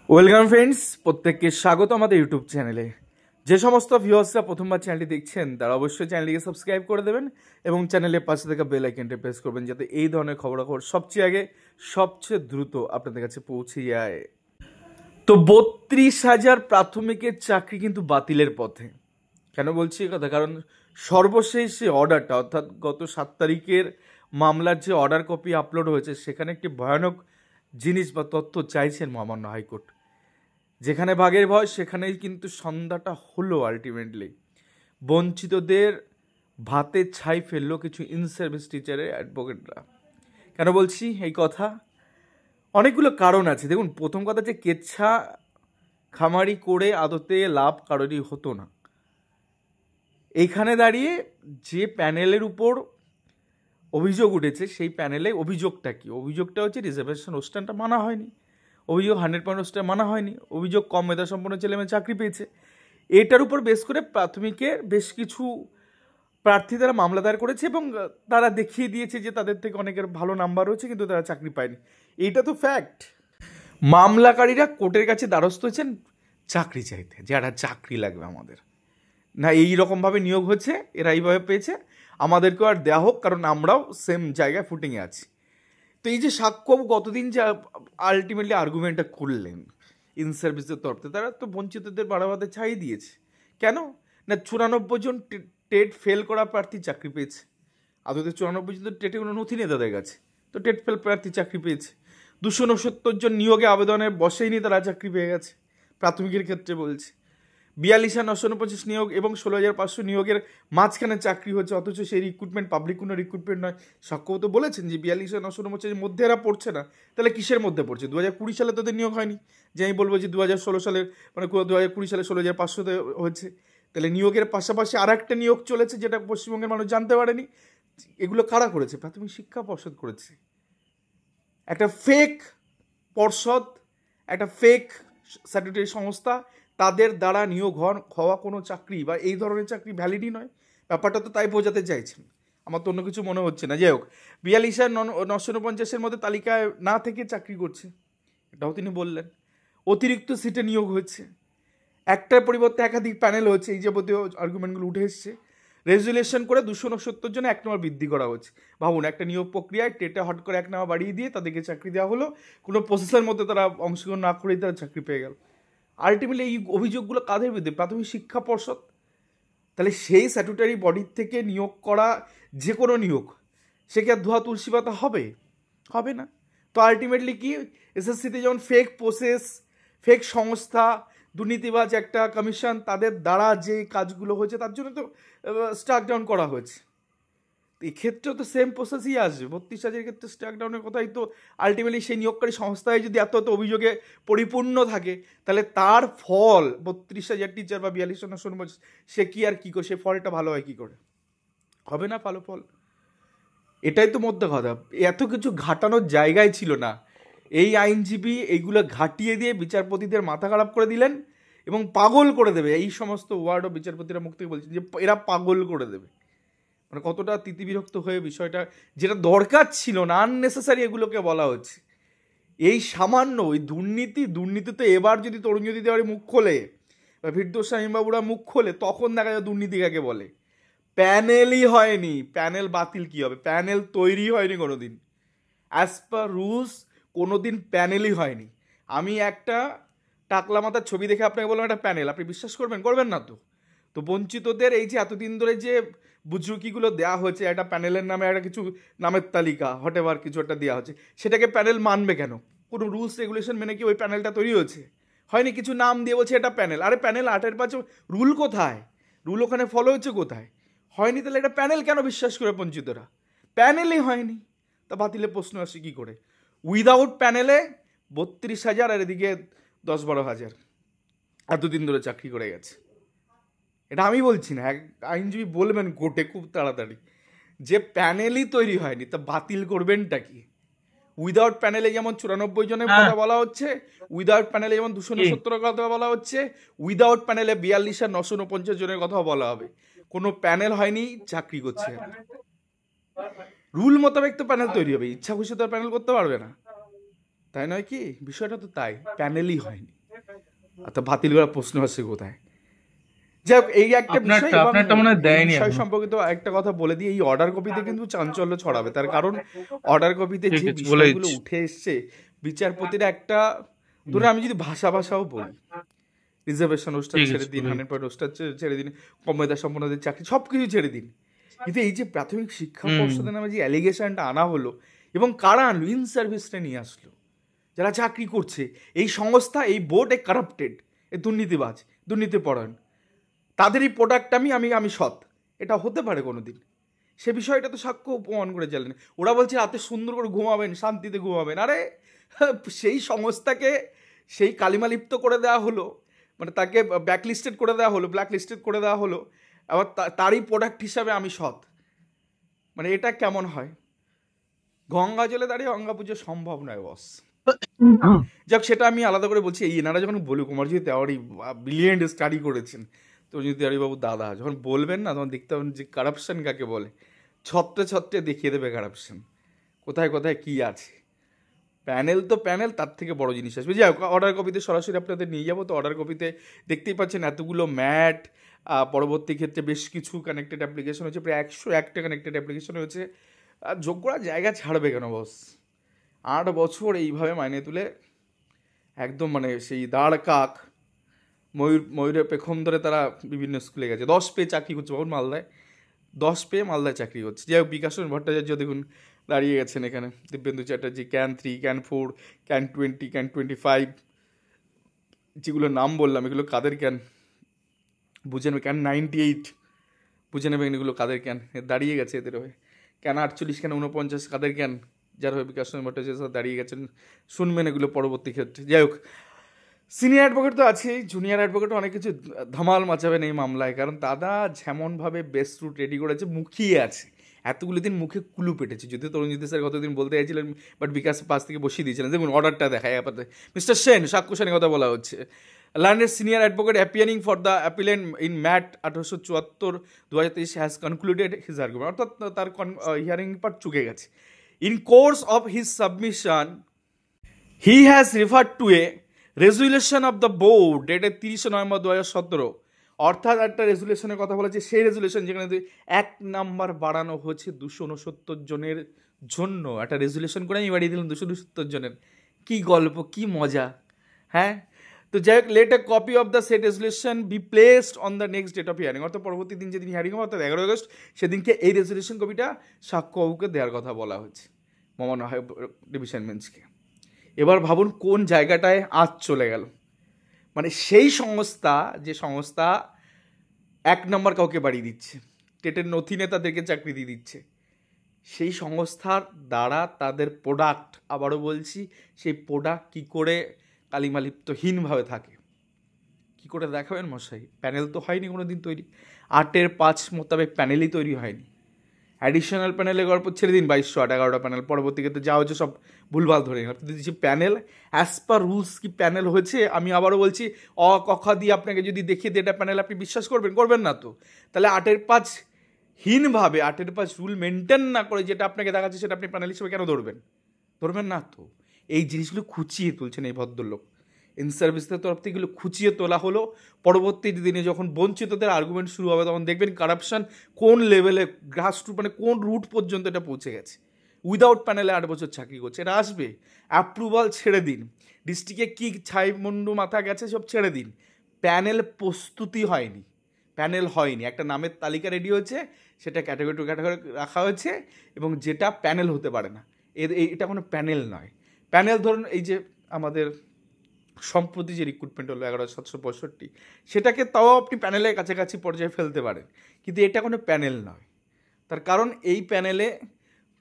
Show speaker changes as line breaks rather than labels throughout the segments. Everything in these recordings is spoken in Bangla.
ওয়েলকাম ফ্রেন্ডস, প্রত্যেককে স্বাগত আমাদের ইউটিউব চ্যানেলে। যে সমস্ত ভিউয়ার্সরা প্রথমবার চ্যানেলটি দেখছেন তারা অবশ্যই চ্যানেলটিকে সাবস্ক্রাইব করে দেবেন এবং চ্যানেলের পাশে থাকা বেল আইকনটি প্রেস করবেন যাতে এই ধরনের খবরাখবর সবচেয়ে আগে সবচেয়ে দ্রুত আপনাদের কাছে পৌঁছে যায়। তো 32,000 প্রাথমিকের চাকরি কিন্তু বাতিলের পথে। কেন বলছি এই কথা? কারণ সর্বশেষ যে অর্ডারটা, অর্থাৎ গত 7 তারিখের মামলার যে অর্ডার কপি আপলোড হয়েছে, সেখানে একটি ভয়ানক জিনিস বা তথ্য চাইছেন মহামান্য হাইকোর্ট। যেখানে ভাগের ভয় সেখানেই কিন্তু সন্ধ্যাটা হলো। আলটিমেটলি বঞ্চিতদের ভাতে ছাই ফেললো কিছু ইন সার্ভিস টিচারের অ্যাডভোকেটরা। কেন বলছি এই কথা? অনেকগুলো কারণ আছে। দেখুন, প্রথম কথা যে কেচ্ছা খামারি করে আদতে লাভ কারোরই হতো না। এইখানে দাঁড়িয়ে যে প্যানেলের উপর অভিযোগ উঠেছে সেই প্যানেলে অভিযোগটা কি? অভিযোগটা হচ্ছে রিজার্ভেশন অনুষ্ঠানটা মানা হয়নি, অভিযোগ 100% অনুষ্ঠান মানা হয়নি, অভিযোগ কম মেধাসম্পন্ন ছেলেমেয়ে চাকরি পেয়েছে। এটার উপর বেস করে প্রাথমিকের বেশ কিছু প্রার্থী তারা মামলা দায়ের করেছে এবং তারা দেখিয়ে দিয়েছে যে তাদের থেকে অনেকের ভালো নাম্বার রয়েছে কিন্তু তারা চাকরি পায়নি। এইটা তো ফ্যাক্ট। মামলাকারীরা কোর্টের কাছে দ্বারস্থ হয়েছেন চাকরি চাইতে, যে একটা চাকরি লাগবে আমাদের, না এই রকমভাবে নিয়োগ হচ্ছে, এরা এইভাবে পেয়েছে, আমাদেরকেও আর দেওয়া হোক, কারণ আমরাও সেম জায়গায় ফুটিংয়ে আছি। তো এই যে সাক্ষ্যবাবু গতদিন যা আলটিমেটলি আর্গুমেন্টটা করলেন ইন সার্ভিসের তরফে, তারা তো বঞ্চিতদের বাড়াবাতে ছাই দিয়েছে। কেন না 94 জন টেট ফেল করা প্রার্থী চাকরি পেয়েছে। আদতে 94 জন তো টেটে কোনো নথি নেই তাদের কাছে, তো টেট ফেল প্রার্থী চাকরি পেয়েছে। 269 জন নিয়োগে আবেদনে বসেইনি, তারা চাকরি পেয়ে গেছে। প্রাথমিকের ক্ষেত্রে বলছে 42,949 নিয়োগ এবং 16,500 নিয়োগের মাঝখানে চাকরি হচ্ছে, অথচ সেই রিক্রুটমেন্ট পাবলিক কোনো রিক্রুটমেন্ট নয়। সাক্ষ্যও তো বলেছেন যে 42,949 মধ্যে এরা পড়ছে না, তাহলে কিসের মধ্যে পড়ছে? 2020 সালে তাদের নিয়োগ হয়নি, যে আমি বলবো যে 2016 সালের মানে 2020 সালে 16,500 হয়েছে। তাহলে নিয়োগের পাশাপাশি আর একটা নিয়োগ চলেছে যেটা পশ্চিমবঙ্গের মানুষ জানতে পারেনি। এগুলো কারা করেছে? প্রাথমিক শিক্ষা পর্ষদ করেছে। একটা ফেক পর্ষদ, একটা ফেক স্ট্যাটুটরি সংস্থা, তাদের দ্বারা নিয়োগ হওয়া কোনো চাকরি বা এই ধরনের চাকরি ভ্যালিডই নয়। ব্যাপারটা তো তাই বোঝাতে চাইছেন, আমার তো অন্য কিছু মনে হচ্ছে না। যাই হোক, 42,949 মধ্যে তালিকায় না থেকে চাকরি করছে, এটাও তিনি বললেন। অতিরিক্ত সিটে নিয়োগ হয়েছে, একটার পরিবর্তে একাধিক প্যানেল হচ্ছে, এই যাবতীয় আর্গুমেন্টগুলো উঠে এসছে। রেজুলেশন করে 269 জনে 1 নম্বর বৃদ্ধি করা হচ্ছে। ভাবুন, একটা নিয়োগ প্রক্রিয়ায় টেটে হট করে 1 নম্বর বাড়িয়ে দিয়ে তাদেরকে চাকরি দেওয়া হলো, কোনো প্রসেসের মধ্যে তারা অংশগ্রহণ না করেই তারা চাকরি পেয়ে গেল। আলটিমেটলি এই অভিযোগগুলো কাদের বিরুদ্ধে? প্রাথমিক শিক্ষা পর্ষদ। তাহলে সেই স্ট্যাটুটারি বডির থেকে নিয়োগ করা যে কোনো নিয়োগ, সে কি আর ধোয়া তুলসী পাতা হবে? হবে না। তো আলটিমেটলি কি, এসএসসিতে যেমন ফেক প্রসেস, ফেক সংস্থা, দুর্নীতিবাজ একটা কমিশন, তাদের দ্বারা যে কাজগুলো হয়েছে তার জন্য তো স্ট্রাক ডাউন করা হয়েছে। এক্ষেত্রেও তো সেম প্রসেসই আসবে। 32,000 ক্ষেত্রে স্ট্রাক ডাউনের কথাই তো আলটিমেটলি সেই নিয়োগকারী সংস্থায় যদি এত এত অভিযোগে পরিপূর্ণ থাকে, তাহলে তার ফল 32,000 টিচার বা 42,949 সে কি আর কী করে, সে ফলটা ভালো হয় কী করে? হবে না ভালো ফল। এটাই তো মধ্যে কথা। এত কিছু ঘাটানোর জায়গায় ছিল না। এই আইনজীবী এইগুলো ঘাটিয়ে দিয়ে বিচারপতিদের মাথা খারাপ করে দিলেন এবং পাগল করে দেবে। এই সমস্ত ওয়ার্ডও বিচারপতিরা মুখ থেকে বলছেন যে এরা পাগল করে দেবে। মানে কতটা তিতিবিরক্ত হয়ে বিষয়টা, যেটা দরকার ছিল না, আননেসেসারি এগুলোকে বলা হচ্ছে। এই সামান্য ওই দুর্নীতিতে এবার যদি তরুণজ্যোতি দেওয়ারি মুখ খোলে বা ফিরদৌস শামীমবাবুরা মুখ খোলে, তখন দেখা যায় দুর্নীতি কাকে বলে। প্যানেলই হয়নি, প্যানেল বাতিল কি হবে? প্যানেল তৈরি হয়নি কোনোদিন, অ্যাজ পার রুলস কোনোদিন প্যানেলই হয়নি। আমি একটা টাকলা মাথার ছবি দেখে আপনাকে বললাম একটা প্যানেল, আপনি বিশ্বাস করবেন? করবেন না তো। তো বঞ্চিতদের এই যে এতদিন ধরে যে বুজরুকিগুলো দেওয়া হয়েছে, একটা প্যানেলের নামে একটা কিছু নামের তালিকা হটেভার কিছু একটা দেওয়া হচ্ছে, সেটাকে প্যানেল মানবে কেন? কোনো রুলস রেগুলেশন মেনে কি ওই প্যানেলটা তৈরি হয়েছে? হয়নি। কিছু নাম দিয়ে বলছে এটা প্যানেল। আরে প্যানেল 8-5 রুল কোথায়? রুল ওখানে ফলো হচ্ছে কোথায়? হয়নি। তাহলে এটা প্যানেল কেন বিশ্বাস করে বঞ্চিতরা? প্যানেলই হয়নি, তা বাতিলের প্রশ্ন আসে কী করে? উইদাউট প্যানেলে 32,000 আর এদিকে 10-12,000 এতদিন ধরে চাকরি করে গেছে। এটা আমি বলছি না, এক আইনজীবী বলবেন কোর্টে খুব তাড়াতাড়ি যে প্যানেলই তৈরি হয়নি, তা বাতিল করবেনটা কি? উইদাউট প্যানেলে যেমন 94 জনের কথা বলা হচ্ছে, উইদাউট প্যানেলে যেমন 269 কথা বলা হচ্ছে, উইদাউট প্যানেলে 42,949 জনের কথাও বলা হবে। কোনো প্যানেল হয়নি, চাকরি করছে। রুল মোতাবেক তো প্যানেল তৈরি হবে, ইচ্ছা খুশি তো প্যানেল করতে পারবে না, তাই নয় কি? বিষয়টা তো তাই, প্যানেলই হয়নি। অর্থাৎ বাতিল করার প্রশ্ন আসছে কোথায়? যাই হোক, এই একটা বিষয়। এবং
আপনারটা মনে হয়
এই
দেয়নি
বিষয়
এখনো।
সম্পর্কিত একটা কথা বলে দিই, এই অর্ডার কপিতে কিন্তু চাঞ্চল্য ছড়াবে। তার কারণ অর্ডার কপিতে
ঠিক
যে
আছে, বলে
বিষয়গুলো
দিচ্ছি।
উঠে এসছে, বিচারপতিরা একটা, ধরুন আমি যদি ভাষাও বলি, রিজার্ভেশন রোস্টার
ঠিক
ছেড়ে
আছে,
দিন,
বলে
100% রোস্টার ছেড়ে দিন, কম মেধা সম্পন্নদের চাকরি সব কিছু ছেড়ে দিন, কিন্তু এই যে প্রাথমিক শিক্ষা
হুম।
পর্ষদের নামে যে অ্যালিগেশনটা আনা হলো, এবং কারা আনলো? ইন সার্ভিসটা নিয়ে আসলো, যারা চাকরি করছে। এই সংস্থা, এই বোর্ড এ কারাপ্টেড, এ দুর্নীতিবাজ, দুর্নীতিপরায়ণ, তাদের এই প্রোডাক্ট আমি আমি আমি সৎ, এটা হতে পারে কোনো দিন? সে বিষয়টা তো সাক্ষ্য প্রমাণ করে চালেন। ওরা বলছে রাতে সুন্দর করে ঘুমাবেন, শান্তিতে ঘুমাবেন। আরে সেই সংস্থাকে সেই কালিমালিপ্ত করে দেওয়া হলো, মানে তাকে ব্যাকলিস্টেড করে দেওয়া হলো, ব্ল্যাক লিস্টেড করে দেওয়া হলো, আবার তারই প্রোডাক্ট হিসাবে আমি সৎ। মানে এটা কেমন হয়? গঙ্গা জলে দাঁড়িয়ে গঙ্গা পুজো সম্ভব নয় বস। যাক, সেটা আমি আলাদা করে বলছি। এই এনারা যখন বলুক কুমারজি তেওয়ারি ব্রিলিয়েন্ট স্টাডি করেছেন, তো যদি তেওয়ারিবাবু দাদা যখন বলবেন না, তখন দেখতে পাবেন যে কারাপশন কাকে বলে, ছত্রে ছত্রে দেখিয়ে দেবে কারাপশন কোথায় কোথায় কী আছে। প্যানেল তো প্যানেল, তার থেকে বড় জিনিস আসবে। যাই হোক, অর্ডার কপিতে সরাসরি আপনাদের নিয়ে যাবো। তো অর্ডার কপিতে দেখতেই পাচ্ছেন এতগুলো ম্যাট, পরবর্তী ক্ষেত্রে বেশ কিছু কানেক্টেড অ্যাপ্লিকেশন হচ্ছে, প্রায় 101টা কানেক্টেড অ্যাপ্লিকেশন হয়েছে। আর যোগ্যরা জায়গা ছাড়বে কেন বস? 8 বছর এইভাবে মাইনে তুলে একদম মানে সেই দাঁড় কাক, ময়ূরের পেখম ধরে তারা বিভিন্ন স্কুলে গেছে, 10 পেয়ে চাকরি করছে। বাবুর মালদায় 10 পেয়ে মালদায় চাকরি করছে। যাই হোক, বিকাশ ভট্টাচার্য দেখুন দাঁড়িয়ে গেছেন এখানে, Dibyendu Chatterjee can 3, can 4, can 20, can 25, যেগুলো নাম বললাম এগুলো কাদের ক্যান বুঝে নেবে, ক্যান 98 বুঝে নেবেন এগুলো কাদের ক্যান, দাঁড়িয়ে গেছে এদের হয়ে। ক্যান 48, ক্যান 49 কাদের ক্যান, যার হয়ে বিকাশ ভট্টাচার্য দাঁড়িয়ে গেছেন, শুনবেন এগুলো পরবর্তী ক্ষেত্রে। যাই হোক, সিনিয়র অ্যাডভোকেট তো আছেই, জুনিয়র অ্যাডভোকেটও অনেক কিছু ধামাল মাচাবেন এই মামলায়, কারণ দাদা যেমনভাবে বেস্ট রুট রেডি করেছে, মুখিয়ে আছে এতগুলো দিন, মুখে কুলু পেটেছে। যদিও তরুণজিৎ স্যার গতদিন বলতে চাইছিলেন, বাট বিকাশ পাশ থেকে বসিয়ে দিয়েছিলেন। দেখুন অর্ডারটা দেখায় আপাতত। মিস্টার সেন, সাক্ষ্য সেনের কথা বলা হচ্ছে, লার্নের senior advocate appearing for the appellant in MAT 1874-2023 has concluded his argument, অর্থাৎ তার হিয়ারিং পার্ট চুকে গেছে। In course of his submission he has referred to a resolution of the board dated 30 November 2017, অর্থাৎ একটা রেজুলেশনের কথা বলেছে, সেই রেজুলেশন যেখানে 1 নাম্বার বাড়ানো হয়েছে 269 জনের জন্য। একটা রেজুলেশন করে আমি বাড়িয়ে দিলাম 269 জনের। কি গল্প, কি মজা, হ্যাঁ? তো যাই হোক, let a copy of the set resolution be placed on the next date of hearing, অর্থাৎ পরবর্তী দিন যেদিন হিয়ারিং হবে, অর্থাৎ 11 আগস্ট, সেদিনকে এই রেজুলেশন কপিটা সাক্ষ্যবাবুকে দেওয়ার কথা বলা হয়েছে মহামান্য ডিভিশন বেঞ্চকে। এবার ভাবুন কোন জায়গাটায় আজ চলে গেল। মানে সেই সংস্থা, যে সংস্থা 1 নম্বর কাউকে বাড়িয়ে দিচ্ছে, টেটের নথি নেতাদেরকে চাকরি দিয়ে দিচ্ছে, সেই সংস্থার দ্বারা তাদের প্রোডাক্ট, আবারও বলছি, সেই প্রোডাক্ট কী করে কালিমালিপ্তহীনভাবে থাকে, কী করে দেখাবেন মশাই? প্যানেল তো হয়নি কোনো দিন তৈরি, 8-5 মোতাবেক প্যানেলই তৈরি হয়নি। অ্যাডিশনাল প্যানেলের গল্প ছেড়ে দিন, 2208 11টা প্যানেল, পরবর্তী ক্ষেত্রে যা হচ্ছে সব ভুলভাল ধরে। অর্থাৎ যে প্যানেল অ্যাজ পার রুলস কি প্যানেল হয়েছে? আমি আবারও বলছি, ক খ দিয়ে আপনাকে যদি দেখিয়ে দিই এটা প্যানেল, আপনি বিশ্বাস করবেন না তো? তাহলে 8-5 হীনভাবে, 8-5 রুল মেনটেন না করে যেটা আপনাকে দেখাচ্ছে সেটা আপনি প্যানেল হিসেবে কেন ধরবেন না তো? এই জিনিসগুলো খুঁচিয়ে তুলছেন এই ভদ্রলোক। ইন সার্ভিসের তরফ থেকে এগুলো খুঁচিয়ে তোলা হলো। পরবর্তী দিনে যখন বঞ্চিতদের আর্গুমেন্ট শুরু হবে, তখন দেখবেন কারাপশন কোন লেভেলে, গ্রাসরুট মানে কোন রুট পর্যন্ত এটা পৌঁছে গেছে। উইদাউট প্যানেলে 8 বছর চাকরি করছে, এটা আসবে। অ্যাপ্রুভাল ছেড়ে দিন, ডিস্ট্রিক্টে কী ছাই মুন্ডু মাথা গেছে সব ছেড়ে দিন, প্যানেল প্রস্তুতি হয়নি, প্যানেল হয়নি। একটা নামের তালিকা রেডি হয়েছে, সেটা ক্যাটাগরি টু ক্যাটাগরি রাখা হয়েছে, এবং যেটা প্যানেল হতে পারে না, এটা কোনো প্যানেল নয়। প্যানেল ধরুন এই যে আমাদের সম্প্রতি যে রিক্রুটমেন্ট হলো 11,765, সেটাকে তাও আপনি প্যানেলের কাছাকাছি পর্যায়ে ফেলতে পারেন, কিন্তু এটা কোনো প্যানেল নয়। তার কারণ এই প্যানেলে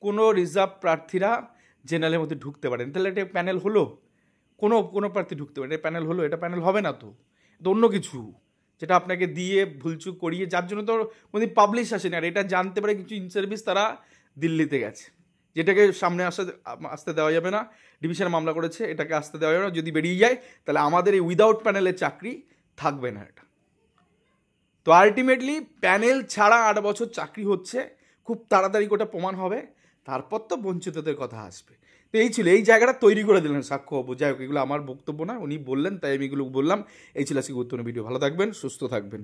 কোনো রিজার্ভ প্রার্থীরা জেনারেলের মধ্যে ঢুকতে পারেন। তাহলে এটা প্যানেল হলো? কোনো প্রার্থী ঢুকতে পারে, এটা প্যানেল হলো? এটা প্যানেল হবে না তো, এটা অন্য কিছু, যেটা আপনাকে দিয়ে ভুলচুক করিয়ে, যার জন্য তো কোনোদিন পাবলিশ আসেনি। আর এটা জানতে পারে কিছু ইন সার্ভিস, তারা দিল্লিতে গেছে, যেটাকে সামনে আসতে দেওয়া যাবে না। ডিভিশনে মামলা করেছে, এটাকে আসতে দেওয়া যাবে না। যদি বেরিয়ে যায় তাহলে আমাদের এই উইদাউট প্যানেলের চাকরি থাকবে না এটা। তো আলটিমেটলি প্যানেল ছাড়া 8 বছর চাকরি হচ্ছে, খুব তাড়াতাড়ি ওটা প্রমাণ হবে, তারপর তো বঞ্চিতদের কথা আসবে। তো এই ছিল, এই জায়গাটা তৈরি করে দিলেন সাক্ষ্য বাবু। যাই হোক, এগুলো আমার বক্তব্য না, উনি বললেন তাই আমি এগুলো বললাম। এই ছিল আজকে গুরুত্বপূর্ণ ভিডিও। ভালো থাকবেন, সুস্থ থাকবেন।